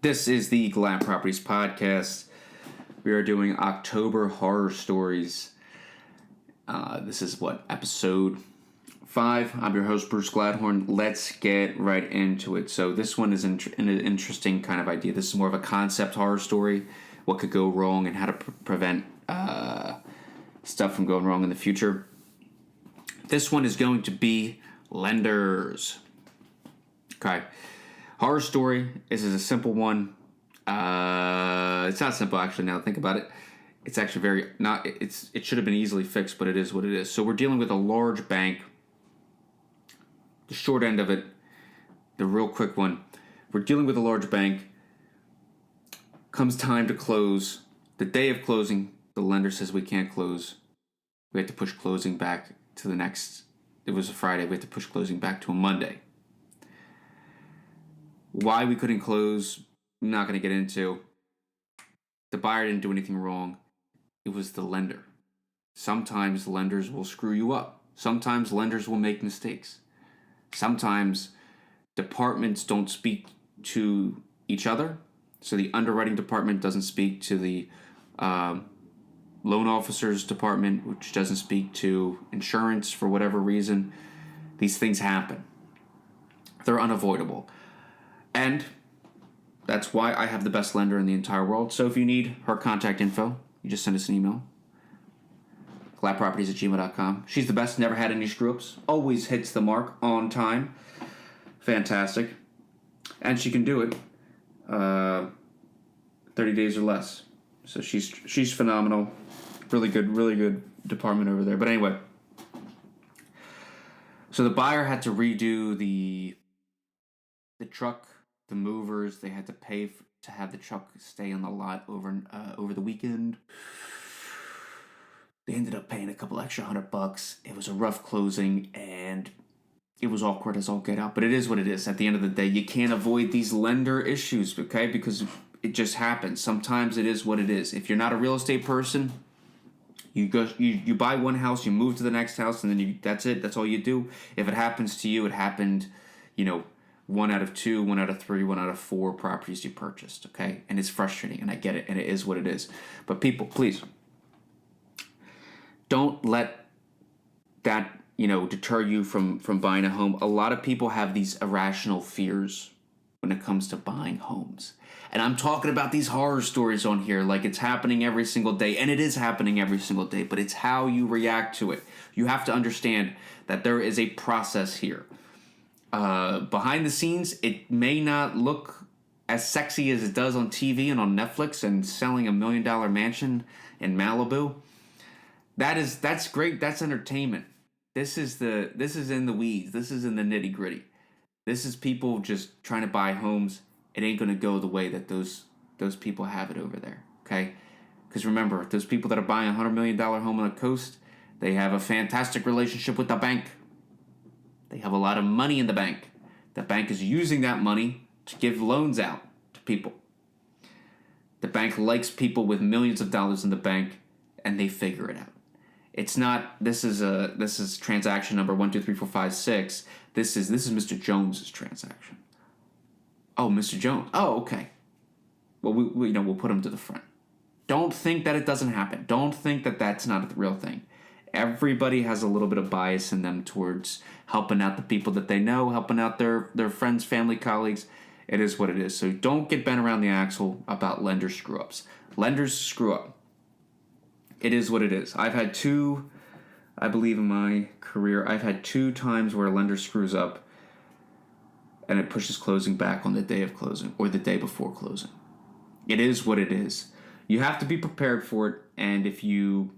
This is the Glatt Properties Podcast. We are doing October horror stories. This is episode 5. I'm your host, Bruce Gladhorn. Let's get right into it. So this one is an interesting kind of idea. This is more of a concept horror story. What could go wrong and how to prevent stuff from going wrong in the future. This one is going to be lenders. Okay. Horror story. This is a simple one. It's not simple, actually, now that I think about it. It's actually it should have been easily fixed, but it is what it is. So we're dealing with a large bank. The short end of it, the real quick one. We're dealing with a large bank. Comes time to close. The day of closing, the lender says we can't close. We have to push closing back to the next. It was a Friday. We have to push closing back to a Monday. Why we couldn't close, I'm not going to get into. The buyer didn't do anything wrong. It was the lender. Sometimes lenders will screw you up. Sometimes lenders will make mistakes. Sometimes departments don't speak to each other. So the underwriting department doesn't speak to the loan officer's department, which doesn't speak to insurance for whatever reason. These things happen. They're unavoidable. And that's why I have the best lender in the entire world. So if you need her contact info, you just send us an email. glattproperties@gmail.com. She's the best, never had any screw-ups. Always hits the mark on time. Fantastic. And she can do it 30 days or less. So she's phenomenal. Really good department over there. But anyway. So the buyer had to redo the truck. The movers, they had to pay to have the truck stay on the lot over the weekend. They ended up paying a couple extra $100. It was a rough closing, and it was awkward as all get out. But it is what it is. At the end of the day, you can't avoid these lender issues, okay? Because it just happens. Sometimes it is what it is. If you're not a real estate person, you buy one house, you move to the next house, and then that's it. That's all you do. If it happens to you, it happened, 1 out of 2, 1 out of 3, 1 out of 4 properties you purchased, okay? And it's frustrating, and I get it, and it is what it is. But people, please, don't let that, deter you from buying a home. A lot of people have these irrational fears when it comes to buying homes. And I'm talking about these horror stories on here like it's happening every single day, and it is happening every single day, but it's how you react to it. You have to understand that there is a process here. Behind the scenes, it may not look as sexy as it does on TV and on Netflix and selling $1 million mansion in Malibu. That's great. That's entertainment. This is in the weeds. This is in the nitty gritty. This is people just trying to buy homes. It ain't going to go the way that those people have it over there. Okay. Because remember, those people that are buying a $100 million home on the coast, they have a fantastic relationship with the bank. They have a lot of money in the bank. The bank is using that money to give loans out to people. The bank likes people with millions of dollars in the bank, and they figure it out. It's not. This is transaction number 1, 2, 3, 4, 5, 6. This is Mr. Jones's transaction. Oh, Mr. Jones. Oh, okay. Well, we'll put him to the front. Don't think that it doesn't happen. Don't think that that's not the real thing. Everybody has a little bit of bias in them towards helping out the people that they know, helping out their friends, family, colleagues. It is what it is. So don't get bent around the axle about lender screw-ups. Lenders screw up. It is what it is. I've had 2, I believe in my career, I've had 2 times where a lender screws up and it pushes closing back on the day of closing or the day before closing. It is what it is. You have to be prepared for it, and if you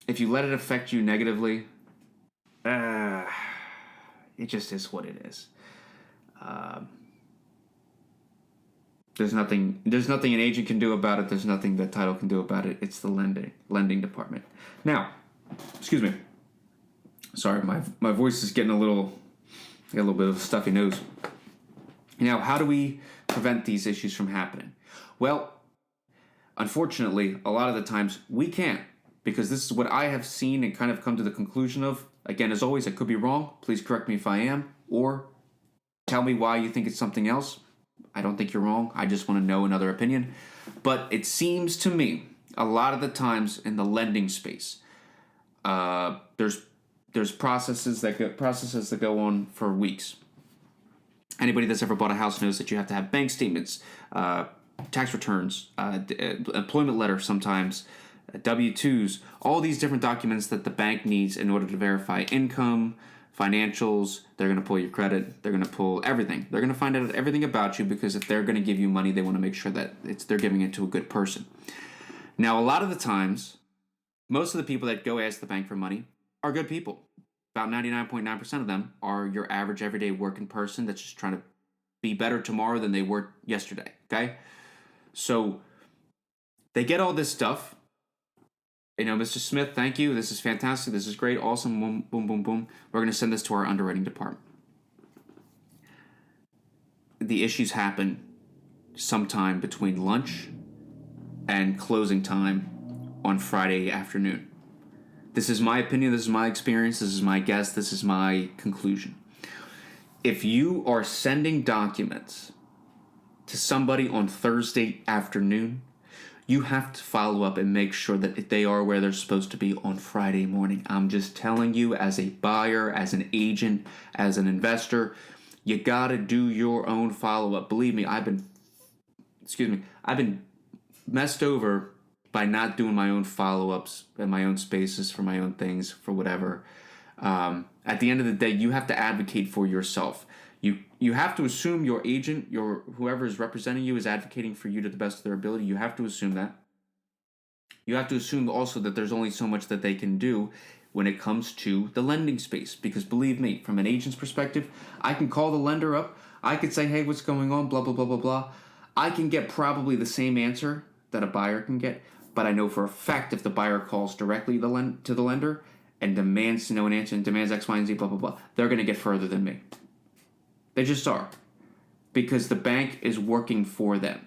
let it affect you negatively, it just is what it is. There's nothing an agent can do about it. There's nothing that title can do about it. It's the lending department. Now, excuse me. Sorry, my voice is getting a little bit of a stuffy nose. Now, how do we prevent these issues from happening? Well, unfortunately, a lot of the times we can't. Because this is what I have seen and kind of come to the conclusion of. Again, as always, I could be wrong. Please correct me if I am. Or tell me why you think it's something else. I don't think you're wrong. I just want to know another opinion. But it seems to me, a lot of the times in the lending space, there's processes that go on for weeks. Anybody that's ever bought a house knows that you have to have bank statements, tax returns, employment letter sometimes, W-2s, all these different documents that the bank needs in order to verify income, financials. They're going to pull your credit. They're going to pull everything. They're going to find out everything about you, because if they're going to give you money, they want to make sure that they're giving it to a good person. Now, a lot of the times, most of the people that go ask the bank for money are good people. About 99.9% of them are your average everyday working person that's just trying to be better tomorrow than they were yesterday, okay? So they get all this stuff. Mr. Smith, thank you. This is fantastic. This is great. Awesome. Boom, boom, boom, boom. We're going to send this to our underwriting department. The issues happen sometime between lunch and closing time on Friday afternoon. This is my opinion. This is my experience. This is my guess. This is my conclusion. If you are sending documents to somebody on Thursday afternoon, you have to follow up and make sure that they are where they're supposed to be on Friday morning. I'm just telling you, as a buyer, as an agent, as an investor, you gotta do your own follow-up. Believe me, I've been messed over by not doing my own follow-ups in my own spaces for my own things, for whatever. At the end of the day, you have to advocate for yourself. You have to assume your agent, whoever is representing you, is advocating for you to the best of their ability. You have to assume that. You have to assume also that there's only so much that they can do when it comes to the lending space. Because believe me, from an agent's perspective, I can call the lender up. I could say, hey, what's going on? Blah, blah, blah, blah, blah. I can get probably the same answer that a buyer can get. But I know for a fact if the buyer calls directly to the lender and demands to know an answer and demands X, Y, and Z, blah, blah, blah, they're going to get further than me. They just are. Because the bank is working for them.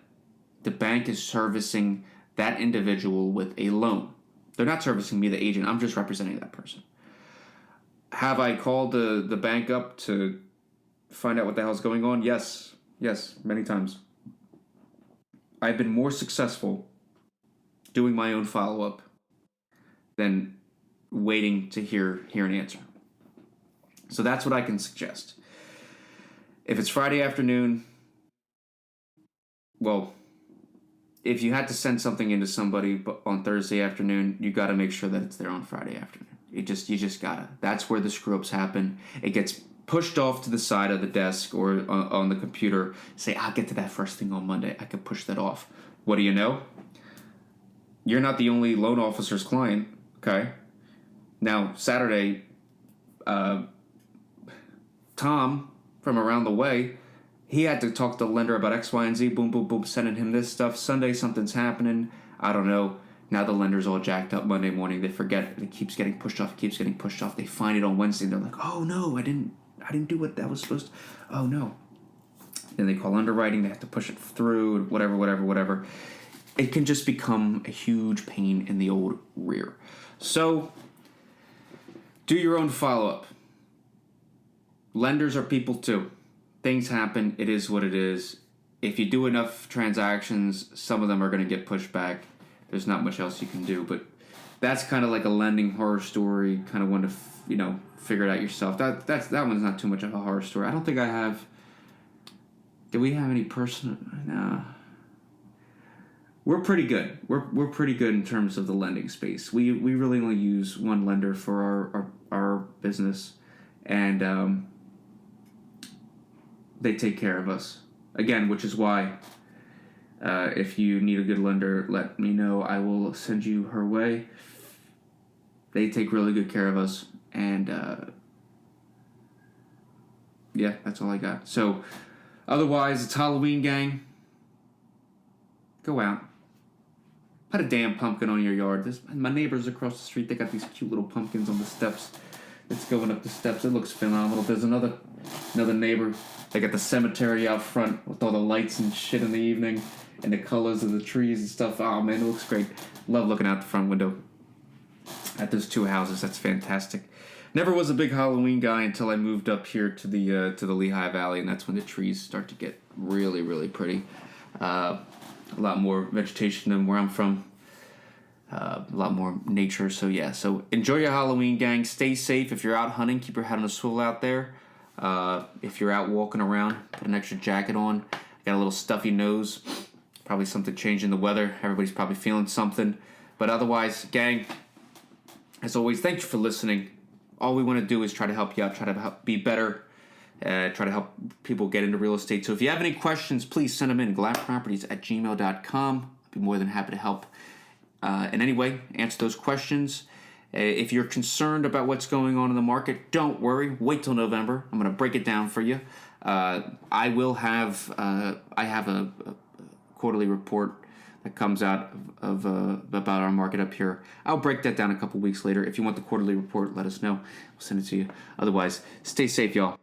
The bank is servicing that individual with a loan. They're not servicing me, the agent. I'm just representing that person. Have I called the bank up to find out what the hell's going on? Yes, many times. I've been more successful doing my own follow-up than waiting to hear an answer. So that's what I can suggest. If it's Friday afternoon, well, if you had to send something into somebody on Thursday afternoon, you got to make sure that it's there on Friday afternoon. You just gotta. That's where the screw-ups happen. It gets pushed off to the side of the desk or on the computer. Say, I'll get to that first thing on Monday. I could push that off. What do you know? You're not the only loan officer's client, okay? Now, Saturday, Tom from around the way, he had to talk to the lender about X, Y, and Z, boom, boom, boom, sending him this stuff. Sunday, something's happening. I don't know. Now the lender's all jacked up Monday morning. They forget. It keeps getting pushed off, They find it on Wednesday, and they're like, oh, no, I didn't do what that was supposed to. Oh, no. Then they call underwriting. They have to push it through, whatever. It can just become a huge pain in the old rear. So do your own follow-up. Lenders are people too. Things happen. It is what it is. If you do enough transactions, some of them are going to get pushed back. There's not much else you can do. But that's kind of like a lending horror story. Kind of want to, figure it out yourself. That one's not too much of a horror story. I don't think I have. Do we have any personal? No. We're pretty good. We're pretty good in terms of the lending space. We really only use one lender for our business, and they take care of us. Again, which is why if you need a good lender, let me know. I will send you her way. They take really good care of us, and yeah, that's all I got. So otherwise, it's Halloween, gang. Go out. Put a damn pumpkin on your yard. My neighbors across the street, they got these cute little pumpkins on the steps. It's going up the steps. It looks phenomenal. There's another neighbor. They got the cemetery out front with all the lights and shit in the evening and the colors of the trees and stuff. Oh, man, it looks great. Love looking out the front window at those two houses. That's fantastic. Never was a big Halloween guy until I moved up here to the Lehigh Valley, and that's when the trees start to get really, really pretty. A lot more vegetation than where I'm from. A lot more nature. So yeah. So enjoy your Halloween, gang. Stay safe. If you're out hunting, keep your head on a swivel out there. If you're out walking around, put an extra jacket on. I got a little stuffy nose. Probably something changing the weather. Everybody's probably feeling something. But otherwise, gang, as always, thank you for listening. All we want to do is try to help you out, try to help be better, try to help people get into real estate. So if you have any questions, please send them in, glattproperties@gmail.com. I'd be more than happy to help in any way, answer those questions. If you're concerned about what's going on in the market, don't worry. Wait till November. I'm going to break it down for you. I have a quarterly report that comes out of about our market up here. I'll break that down a couple weeks later. If you want the quarterly report, let us know. We'll send it to you. Otherwise, stay safe, y'all.